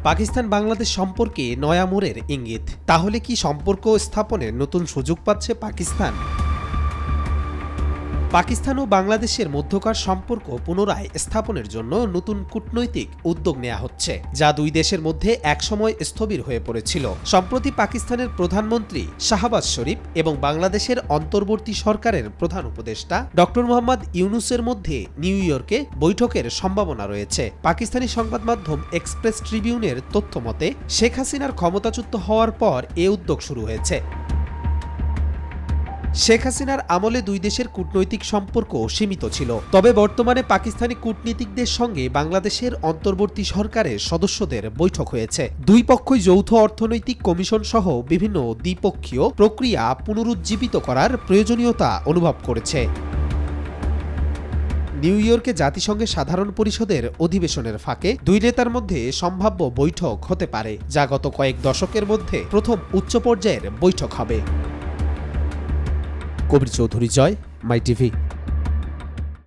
পাকিস্তান বাংলাদেশ সম্পর্কে নয়া মোড়ের ইঙ্গিত। তাহলে কি সম্পর্ক স্থাপনের নতুন সুযোগ পাচ্ছে পাকিস্তান? পাকিস্তান ও বাংলাদেশের মধ্যকার সম্পর্ক পুনরায় স্থাপনের জন্য নতুন কূটনৈতিক উদ্যোগ নেওয়া হচ্ছে, যা দুই দেশের মধ্যে একসময় স্থবির হয়ে পড়েছিল। সম্প্রতি পাকিস্তানের প্রধানমন্ত্রী শাহবাজ শরীফ এবং বাংলাদেশের অন্তর্বর্তী সরকারের প্রধান উপদেষ্টা ডক্টর মোহাম্মদ ইউনুসের মধ্যে নিউ ইয়র্কে বৈঠকের সম্ভাবনা রয়েছে। পাকিস্তানি সংবাদ মাধ্যম এক্সপ্রেস ট্রিবিউনের তথ্য মতে, শেখ হাসিনার ক্ষমতাচ্যুত হওয়ার পর এ উদ্যোগ শুরু হয়েছে। শেখ হাসিনার আমলে দুই দেশের কূটনৈতিক সম্পর্ক সীমিত ছিল, তবে বর্তমানে পাকিস্তানি কূটনীতিকদের সঙ্গে বাংলাদেশের অন্তর্বর্তী সরকারের সদস্যদের বৈঠক হয়েছে। দুই পক্ষই যৌথ অর্থনৈতিক কমিশন সহ বিভিন্ন দ্বিপক্ষীয় প্রক্রিয়া পুনরুজ্জীবিত করার প্রয়োজনীয়তা অনুভব করেছে। নিউ ইয়র্কে জাতিসংঘের সাধারণ পরিষদের অধিবেশনের ফাঁকে দুই নেতার মধ্যে সম্ভাব্য বৈঠক হতে পারে, যা গত কয়েক দশকের মধ্যে প্রথম উচ্চ পর্যায়ের বৈঠক হবে। কবির চৌধুরী, জয়, মাই টিভি।